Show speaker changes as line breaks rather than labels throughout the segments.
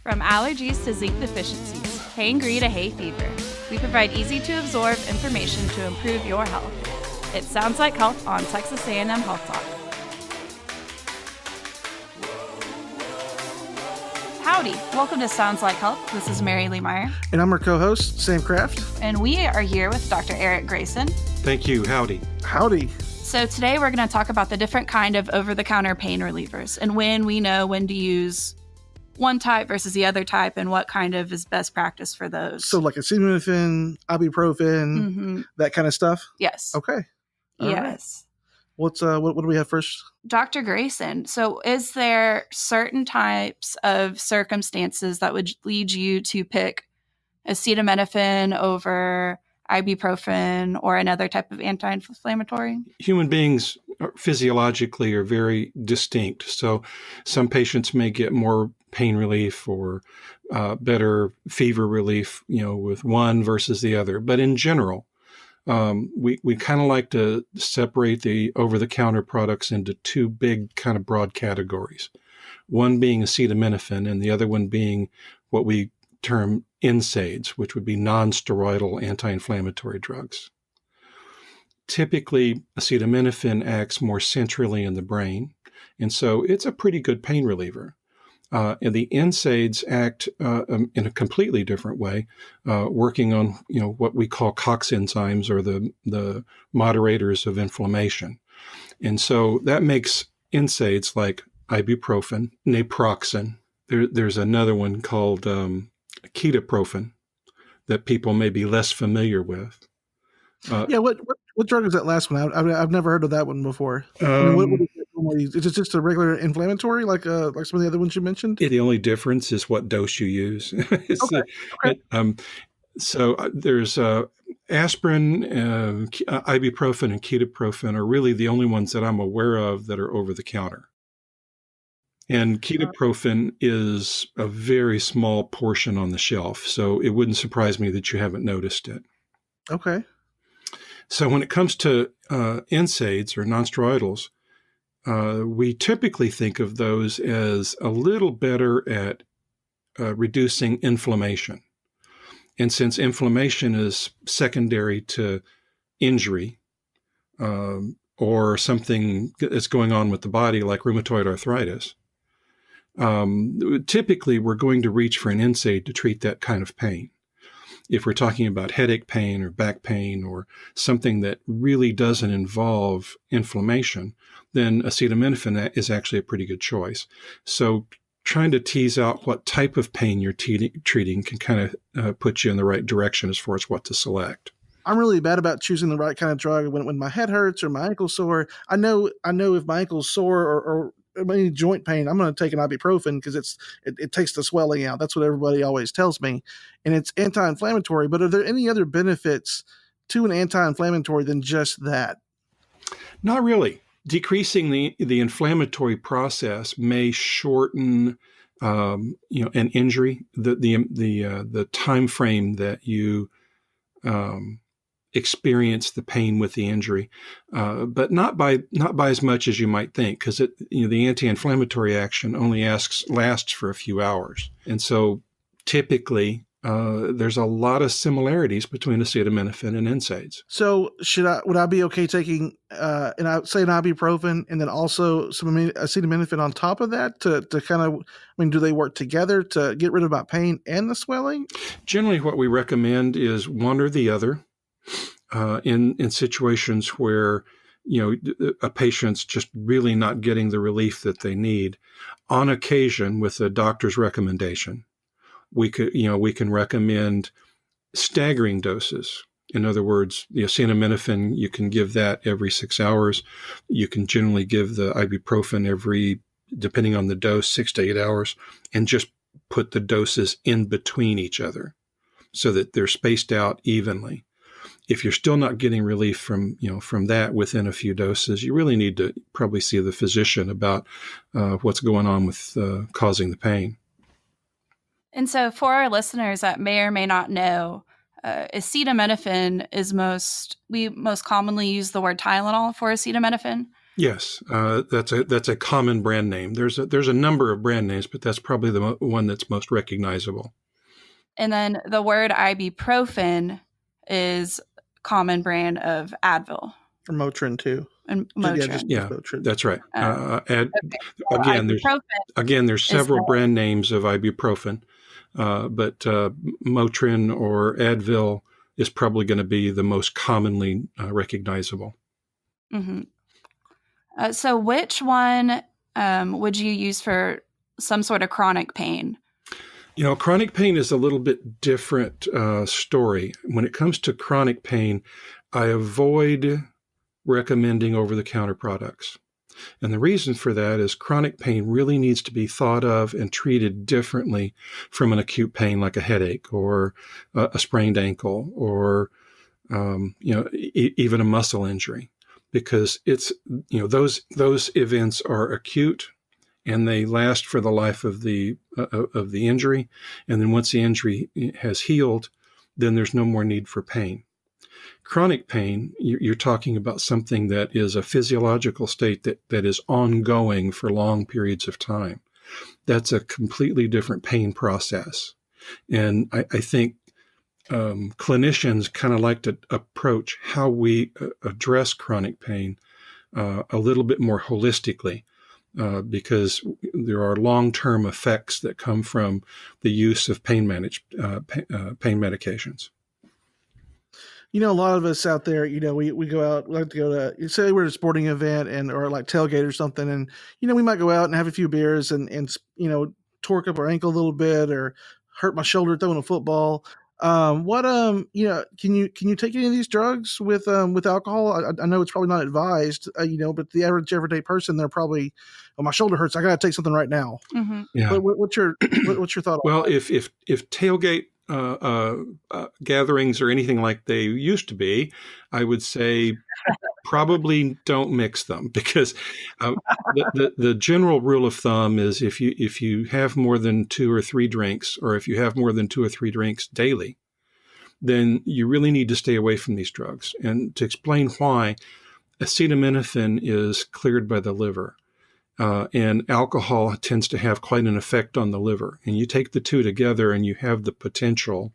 From allergies to zinc deficiencies, hangry to hay fever, we provide easy-to-absorb information to improve your health. It sounds like health on Texas A&M Health Talk. Howdy, welcome to Sounds Like Health. This is Mary Lee Meyer.
And I'm our co-host, Sam Kraft.
And we are here with Dr. Eric Grayson.
Thank you. Howdy.
Howdy.
So today we're going to talk about the different kind of over-the-counter pain relievers and when we know when to use one type versus the other type and what kind of is best practice for those.
So like acetaminophen, ibuprofen, that kind of stuff?
Yes.
Okay. All
yes.
Right. What do we have first?
Dr. Grayson, so is there certain types of circumstances that would lead you to pick acetaminophen over ibuprofen or another type of anti-inflammatory?
Human beings physiologically are very distinct. So some patients may get more pain relief or better fever relief, with one versus the other. But in general, we kind of like to separate the over-the-counter products into two big kind of broad categories. One being acetaminophen and the other one being what we term NSAIDs, which would be non-steroidal anti-inflammatory drugs. Typically, acetaminophen acts more centrally in the brain, and so it's a pretty good pain reliever. And the NSAIDs act in a completely different way, working on what we call COX enzymes, or the moderators of inflammation. And so that makes NSAIDs like ibuprofen, naproxen. There's another one called Ketoprofen that people may be less familiar with.
What drug is that last one? I've never heard of that one before. Is it just a regular inflammatory like some of the other ones you mentioned?
The only difference is what dose you use.
Okay.
So there's aspirin, ibuprofen, and ketoprofen are really the only ones that I'm aware of that are over the counter. And ketoprofen is a very small portion on the shelf, so it wouldn't surprise me that you haven't noticed it.
Okay.
So when it comes to NSAIDs or nonsteroidals, we typically think of those as a little better at reducing inflammation. And since inflammation is secondary to injury or something that's going on with the body like rheumatoid arthritis, typically we're going to reach for an NSAID to treat that kind of pain. If we're talking about headache pain or back pain or something that really doesn't involve inflammation, then acetaminophen is actually a pretty good choice. So trying to tease out what type of pain you're treating can kind of put you in the right direction as far as what to select.
I'm really bad about choosing the right kind of drug when my head hurts or my ankle's sore. I know if my ankle's sore or any joint pain, I'm going to take an ibuprofen because it takes the swelling out. That's what everybody always tells me. And it's anti-inflammatory. But are there any other benefits to an anti-inflammatory than just that?
Not really. Decreasing the inflammatory process may shorten an injury, the time frame that you experience the pain with the injury, but not by as much as you might think, because the anti-inflammatory action only lasts for a few hours, and so typically there's a lot of similarities between acetaminophen and NSAIDs. So
would I be okay taking an ibuprofen and then also some acetaminophen on top of that to kind of, do they work together to get rid of my pain and the swelling?
Generally, what we recommend is one or the other. In situations where a patient's just really not getting the relief that they need, on occasion, with a doctor's recommendation, we can recommend staggering doses. In other words, the acetaminophen, you can give that every 6 hours. You can generally give the ibuprofen every, depending on the dose, 6 to 8 hours, and just put the doses in between each other so that they're spaced out evenly. If you're still not getting relief from that within a few doses, you really need to probably see the physician about what's going on with causing the pain.
And so for our listeners that may or may not know, acetaminophen is we most commonly use the word Tylenol for acetaminophen.
Yes, that's a common brand name. There's a number of brand names, but that's probably the one that's most recognizable.
And then the word ibuprofen is common brand of Advil.
For Motrin too.
And Motrin.
Yeah,
Motrin.
That's right.
Okay.
Again, there's several brand names of ibuprofen, but Motrin or Advil is probably going to be the most commonly recognizable.
Mm-hmm. So which one would you use for some sort of chronic pain?
Chronic pain is a little bit different story. When it comes to chronic pain, I avoid recommending over-the-counter products. And the reason for that is chronic pain really needs to be thought of and treated differently from an acute pain like a headache or a sprained ankle or even a muscle injury, because it's those events are acute and they last for the life of the injury, and then once the injury has healed, then there's no more need for pain. Chronic pain, you're talking about something that is a physiological state that is ongoing for long periods of time. That's a completely different pain process. And I think clinicians kind of like to approach how we address chronic pain a little bit more holistically, because there are long-term effects that come from the use of pain medications.
A lot of us out there, we go out, we like to go to, say we're at a sporting event or like tailgate or something. And, we might go out and have a few beers and torque up our ankle a little bit or hurt my shoulder throwing a football. Can you take any of these drugs with alcohol? I know it's probably not advised, but the average everyday person, they're probably, my shoulder hurts, I got to take something right now.
Mm-hmm.
Yeah.
But what's your thought?
Well, if tailgate gatherings or anything like they used to be, I would say probably don't mix them, because the general rule of thumb is if you have more than 2 or 3 drinks, or if you have more than 2 or 3 drinks daily, then you really need to stay away from these drugs. And to explain why, acetaminophen is cleared by the liver. And alcohol tends to have quite an effect on the liver. And you take the two together and you have the potential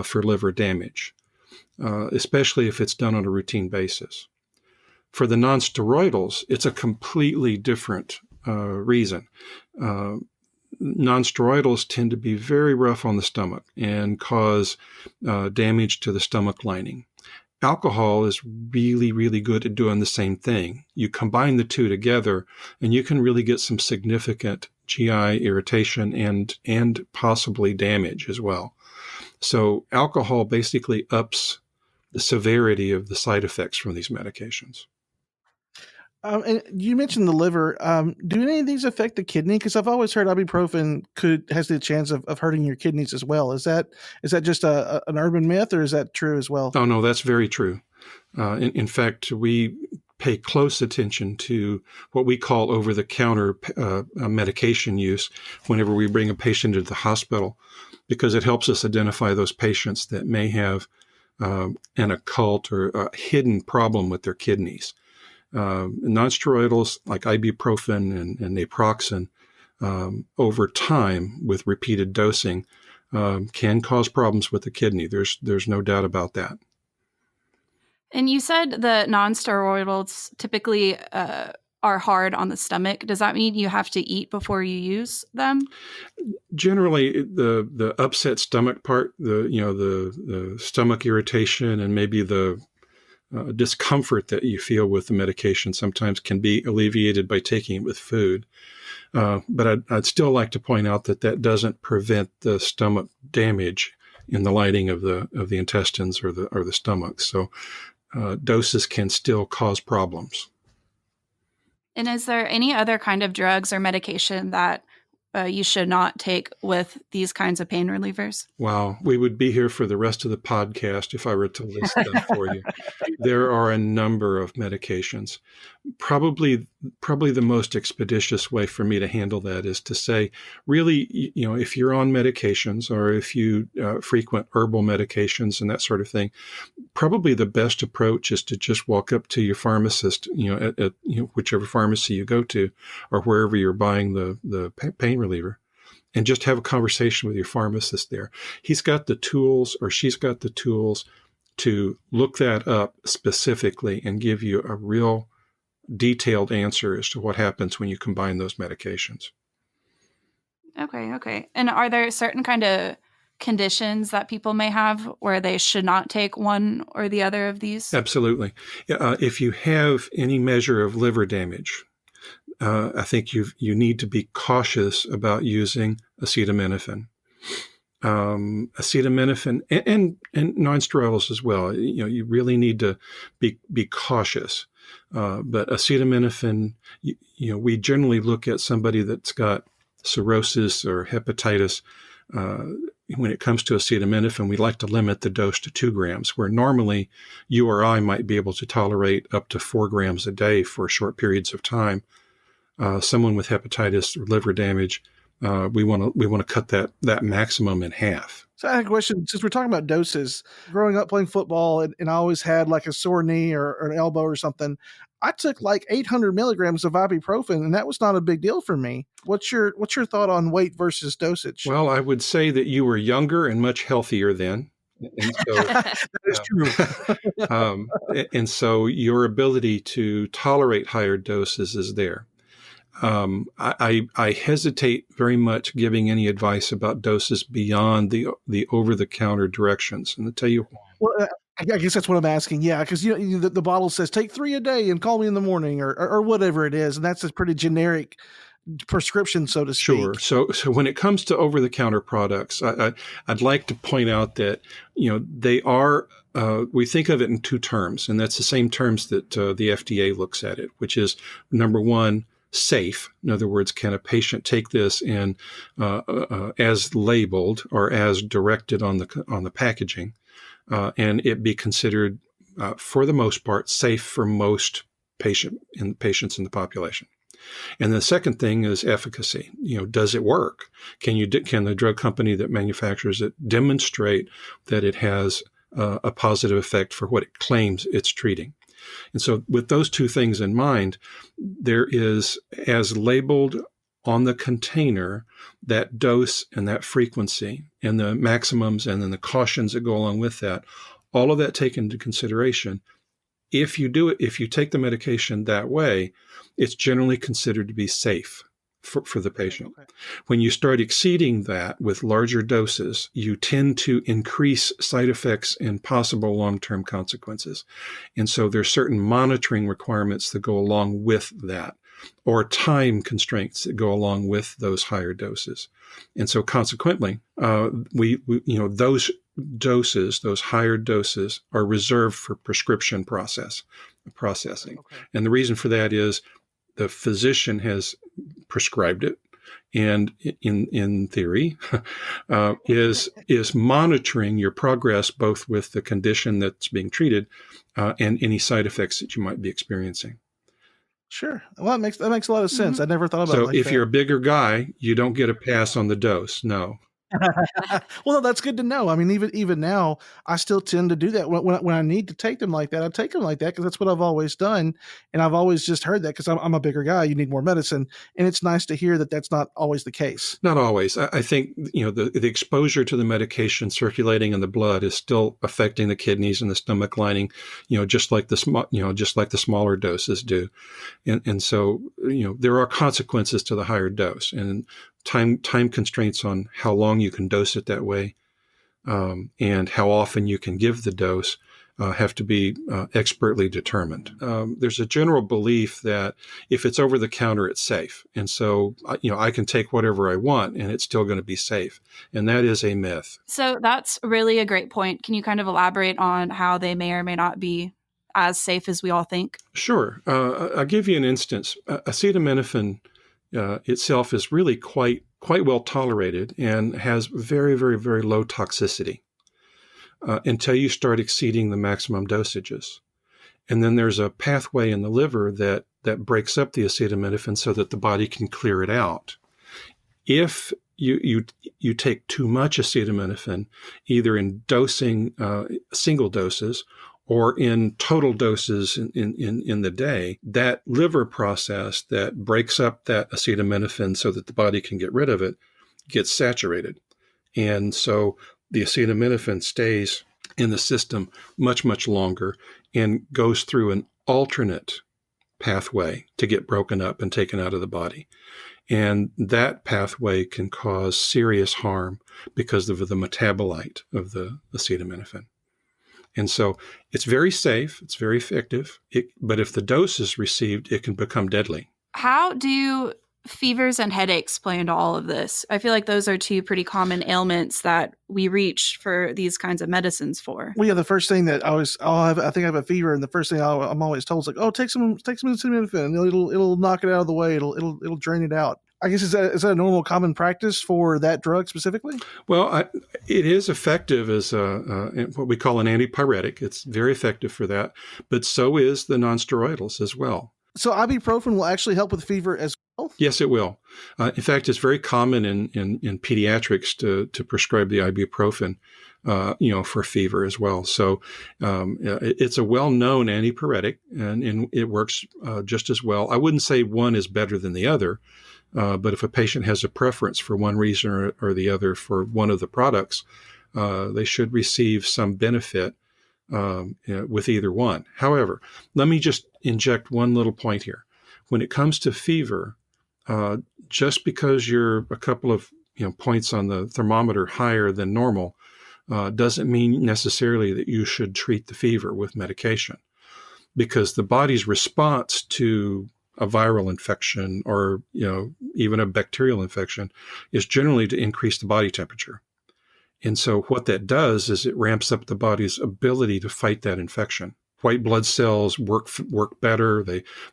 for liver damage, especially if it's done on a routine basis. For the nonsteroidals, it's a completely different reason. Nonsteroidals tend to be very rough on the stomach and cause damage to the stomach lining. Alcohol is really, really good at doing the same thing. You combine the two together and you can really get some significant GI irritation and possibly damage as well. So alcohol basically ups the severity of the side effects from these medications.
And you mentioned the liver. Do any of these affect the kidney? Because I've always heard ibuprofen has the chance of hurting your kidneys as well. Is that just an urban myth, or is that true as well?
Oh, no, that's very true. In fact, we pay close attention to what we call over-the-counter medication use whenever we bring a patient into the hospital, because it helps us identify those patients that may have an occult or a hidden problem with their kidneys. Nonsteroidals like ibuprofen and naproxen, over time with repeated dosing, can cause problems with the kidney. There's no doubt about that.
And you said the nonsteroidals typically are hard on the stomach. Does that mean you have to eat before you use them?
Generally, the upset stomach part, the stomach irritation and maybe the discomfort that you feel with the medication sometimes can be alleviated by taking it with food. But I'd still like to point out that doesn't prevent the stomach damage in the lining of the intestines or the stomach. So doses can still cause problems.
And is there any other kind of drugs or medication that you should not take with these kinds of pain relievers?
Wow, we would be here for the rest of the podcast if I were to list them for you. There are a number of medications. probably the most expeditious way for me to handle that is to say, really, if you're on medications or if you frequent herbal medications and that sort of thing, probably the best approach is to just walk up to your pharmacist, at whichever pharmacy you go to or wherever you're buying the pain reliever, and just have a conversation with your pharmacist there. He's got the tools or she's got the tools to look that up specifically and give you a real detailed answer as to what happens when you combine those medications.
Okay. And are there certain kind of conditions that people may have where they should not take one or the other of these?
Absolutely. If you have any measure of liver damage, I think you need to be cautious about using acetaminophen. Acetaminophen and nonsteroidals as well. You really need to be cautious. But acetaminophen, we generally look at somebody that's got cirrhosis or hepatitis. When it comes to acetaminophen, we like to limit the dose to 2 grams, where normally you or I might be able to tolerate up to 4 grams a day for short periods of time. Someone with hepatitis or liver damage, we want to cut that maximum in half.
So I had a question, since we're talking about doses. Growing up playing football, and I always had like a sore knee or an elbow or something, I took like 800 milligrams of ibuprofen, and that was not a big deal for me. What's your thought on weight versus dosage?
Well, I would say that you were younger and much healthier then. And so,
that is true.
And so your ability to tolerate higher doses is there. I hesitate very much giving any advice about doses beyond the over-the-counter directions, and I'll tell you why.
Well, I guess that's what I'm asking. Yeah, because the bottle says take 3 a day and call me in the morning or whatever it is, and that's a pretty generic prescription, so to speak.
Sure. So when it comes to over-the-counter products, I'd like to point out that they are. We think of it in 2 terms, and that's the same terms that the FDA looks at it, which is number one, safe. In other words, can a patient take this and as labeled or as directed on the packaging, and it be considered for the most part safe for most patients in the population. And the second thing is efficacy. Does it work? Can the drug company that manufactures it demonstrate that it has a positive effect for what it claims it's treating? And so with those 2 things in mind, there is, as labeled on the container, that dose and that frequency and the maximums and then the cautions that go along with that, all of that taken into consideration. If you take the medication that way, it's generally considered to be safe for the patient. Okay. When you start exceeding that with larger doses, you tend to increase side effects and possible long-term consequences. And so there's certain monitoring requirements that go along with that, or time constraints that go along with those higher doses. And so consequently, those doses, those higher doses, are reserved for prescription processing. Okay. And the reason for that is the physician has prescribed it, and in theory, is monitoring your progress both with the condition that's being treated and any side effects that you might be experiencing.
Sure. Well, that makes a lot of sense. Mm-hmm. I never thought about it like that.
So if you're a bigger guy, you don't get a pass on the dose. No.
Well, that's good to know. I mean, even now, I still tend to do that when I need to take them like that. I take them like that because that's what I've always done, and I've always just heard that because I'm a bigger guy. You need more medicine, and it's nice to hear that that's not always the case.
Not always. I think the exposure to the medication circulating in the blood is still affecting the kidneys and the stomach lining, just like the smaller doses do, and so there are consequences to the higher dose and time constraints on how long you can dose it that way, and how often you can give the dose have to be expertly determined. There's a general belief that if it's over the counter, it's safe. And so, I can take whatever I want and it's still going to be safe. And that is a myth.
So that's really a great point. Can you kind of elaborate on how they may or may not be as safe as we all think?
Sure. I'll give you an instance. Acetaminophen itself is really quite well tolerated and has very, very, very low toxicity until you start exceeding the maximum dosages. And then there's a pathway in the liver that breaks up the acetaminophen so that the body can clear it out. If you take too much acetaminophen, either in dosing single doses or in total doses in the day, that liver process that breaks up that acetaminophen so that the body can get rid of it gets saturated. And so the acetaminophen stays in the system much, much longer and goes through an alternate pathway to get broken up and taken out of the body. And that pathway can cause serious harm because of the metabolite of the acetaminophen. And so it's very safe, it's very effective, but if the dose is received, it can become deadly.
How do fevers and headaches play into all of this? I feel like those are two pretty common ailments that we reach for these kinds of medicines for.
Well, yeah, the first thing that I think I have a fever, and the first thing I'm always told is like, oh, take some acetaminophen, and it'll knock it out of the way, it'll drain it out. I guess is that a normal common practice for that drug specifically?
Well, it is effective as what we call an antipyretic. It's very effective for that, but so is the nonsteroidals as well.
So ibuprofen will actually help with fever as well?
Yes, it will. In fact, it's very common in pediatrics to prescribe the ibuprofen, for fever as well. So it's a well-known antipyretic, and it works just as well. I wouldn't say one is better than the other, but if a patient has a preference for one reason or the other for one of the products, they should receive some benefit with either one. However, let me just inject one little point here. When it comes to fever, just because you're a couple of points on the thermometer higher than normal doesn't mean necessarily that you should treat the fever with medication, because the body's response to a viral infection or even a bacterial infection is generally to increase the body temperature. And so what that does is it ramps up the body's ability to fight that infection. White blood cells work better.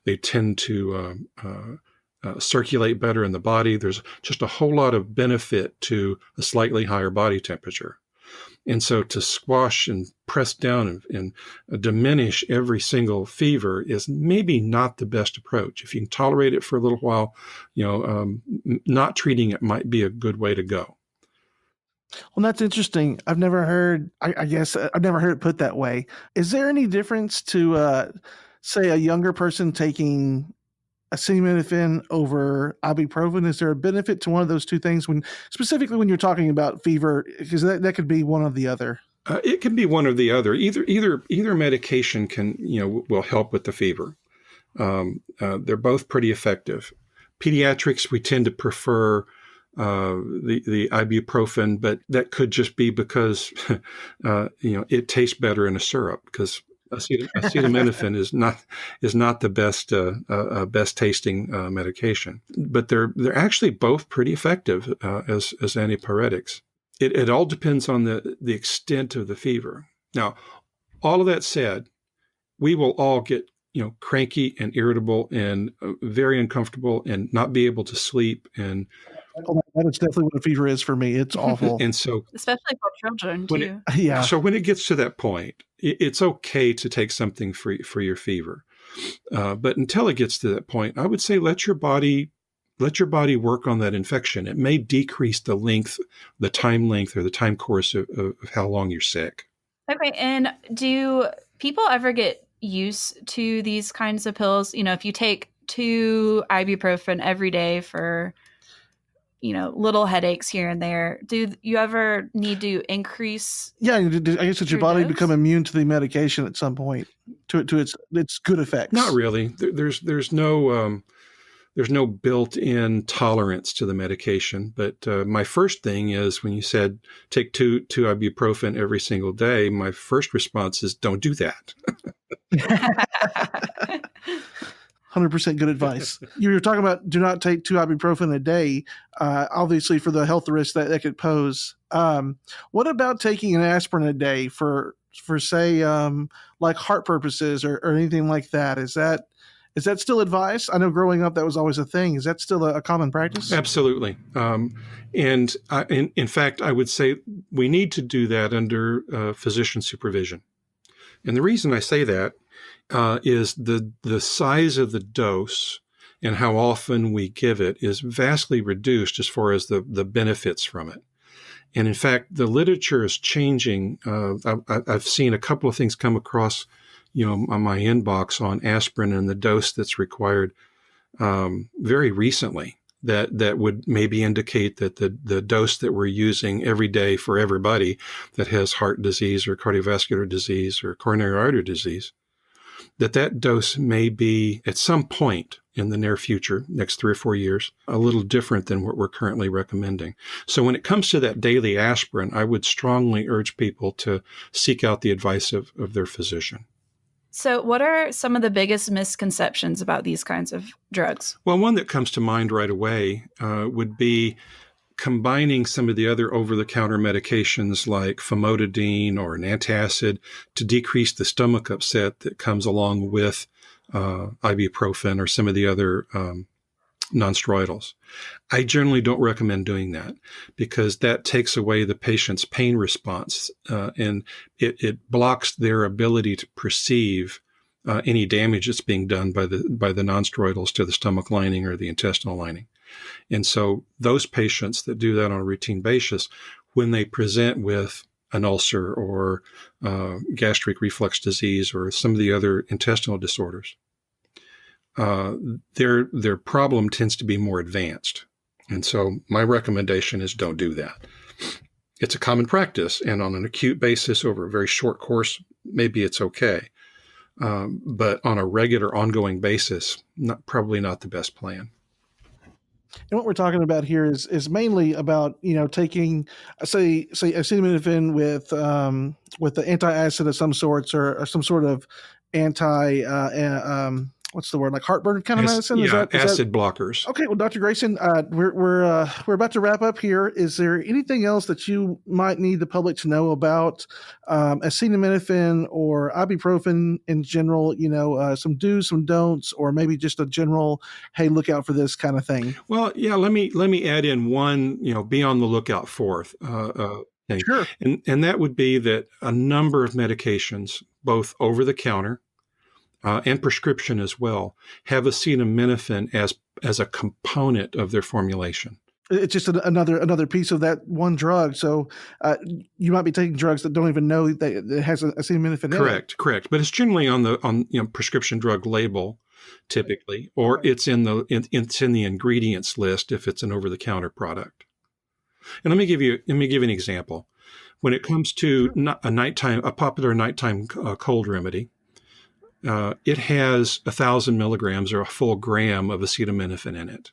They tend to circulate better in the body. There's just a whole lot of benefit to a slightly higher body temperature. And so to squash and press down and diminish every single fever is maybe not the best approach. If you can tolerate it for a little while, not treating it might be a good way to go.
Well, that's interesting. I've never heard, I guess I've never heard it put that way. Is there any difference to, say, a younger person taking acetaminophen over ibuprofen? Is there a benefit to one of those two things specifically when you're talking about fever? Because that could be one or the other.
It can be one or the other. Either medication will help with the fever. They're both pretty effective. Pediatrics, we tend to prefer the ibuprofen, but that could just be because it tastes better in a syrup, because acetaminophen is not the best tasting medication. But they're actually both pretty effective as antipyretics. It all depends on the extent of the fever. Now, all of that said, we will all get cranky and irritable and very uncomfortable and not be able to sleep. And
that is definitely what a fever is for me. It's awful.
And so,
especially for children too.
So when it gets to that point, it's okay to take something for your fever. But until it gets to that point, I would say let your body work on that infection. It may decrease the time length or the time course of how long you're sick.
Okay. And do people ever get used to these kinds of pills? If you take 2 ibuprofen every day for little headaches here and there, do you ever need to increase? Yeah,
I guess does your body become immune to the medication at some point to its good effects?
Not really. There's no built-in tolerance to the medication. But my first thing is, when you said take two ibuprofen every single day, my first response is don't do that.
100% good advice. You were talking about do not take 2 ibuprofen a day, obviously for the health risks that could pose. What about taking an aspirin a day for say, like heart purposes or anything like that? Is that still advice? I know growing up that was always a thing. Is that still a common practice?
Absolutely. And in fact, I would say we need to do that under physician supervision. And the reason I say that is the size of the dose and how often we give it is vastly reduced as far as the benefits from it. And in fact, the literature is changing. I've seen a couple of things come across, on my inbox on aspirin and the dose that's required very recently that would maybe indicate that the dose that we're using every day for everybody that has heart disease or cardiovascular disease or coronary artery disease, that dose may be at some point in the near future, next 3 or 4 years, a little different than what we're currently recommending. So when it comes to that daily aspirin, I would strongly urge people to seek out the advice of their physician.
So what are some of the biggest misconceptions about these kinds of drugs?
Well, one that comes to mind right away would be combining some of the other over-the-counter medications like famotidine or an antacid to decrease the stomach upset that comes along with ibuprofen or some of the other nonsteroidals. I generally don't recommend doing that because that takes away the patient's pain response and it blocks their ability to perceive any damage that's being done by the nonsteroidals to the stomach lining or the intestinal lining. And so those patients that do that on a routine basis, when they present with an ulcer or gastric reflux disease or some of the other intestinal disorders, their problem tends to be more advanced. And so my recommendation is don't do that. It's a common practice, and on an acute basis over a very short course, maybe it's okay. But on a regular, ongoing basis, probably not the best plan.
And what we're talking about here is mainly about, taking, say acetaminophen with the antacid of some sorts or some sort of what's the word, like heartburn kind of medicine?
Yeah, acid blockers.
Okay, well, Dr. Grayson, we're about to wrap up here. Is there anything else that you might need the public to know about acetaminophen or ibuprofen in general? Some do's, some don'ts, or maybe just a general, hey, look out for this kind of thing.
Well, yeah, let me add in one, be on the lookout for thing.
Sure.
And that would be that a number of medications, both over the counter and prescription as well, have acetaminophen as a component of their formulation.
It's just another piece of that one drug. So you might be taking drugs that don't even know that it has acetaminophen in it.
Correct. But it's generally on prescription drug label, typically, or it's in the ingredients list if it's an over-the-counter product. And let me give you an example. When it comes to a popular nighttime cold remedy, it has 1,000 milligrams or a full gram of acetaminophen in it.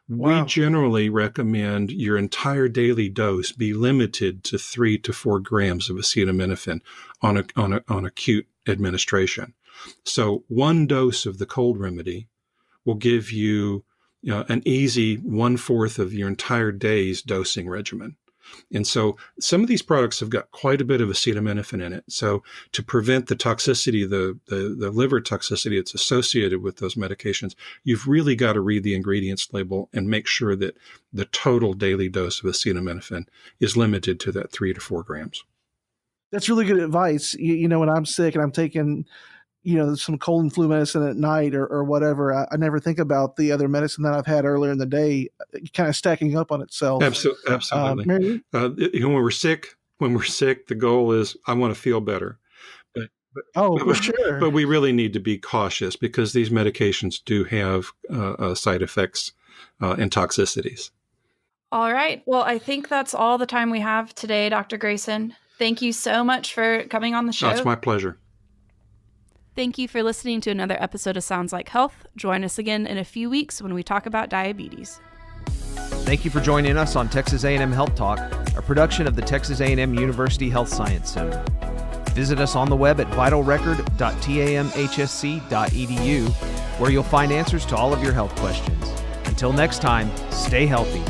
Wow. We generally recommend your entire daily dose be limited to 3 to 4 grams of acetaminophen on acute administration. So one dose of the cold remedy will give you, an easy 1/4 of your entire day's dosing regimen. And so some of these products have got quite a bit of acetaminophen in it. So to prevent the toxicity, the liver toxicity that's associated with those medications, you've really got to read the ingredients label and make sure that the total daily dose of acetaminophen is limited to that 3 to 4 grams.
That's really good advice. When I'm sick and I'm taking, some cold and flu medicine at night or whatever, I never think about the other medicine that I've had earlier in the day kind of stacking up on itself.
Absolutely. When we're sick, the goal is I want to feel better.
For sure.
But we really need to be cautious because these medications do have side effects and toxicities.
All right. Well, I think that's all the time we have today, Dr. Grayson. Thank you so much for coming on the show.
It's my pleasure.
Thank you for listening to another episode of Sounds Like Health. Join us again in a few weeks when we talk about diabetes.
Thank you for joining us on Texas A&M Health Talk, a production of the Texas A&M University Health Science Center. Visit us on the web at vitalrecord.tamhsc.edu, where you'll find answers to all of your health questions. Until next time, stay healthy.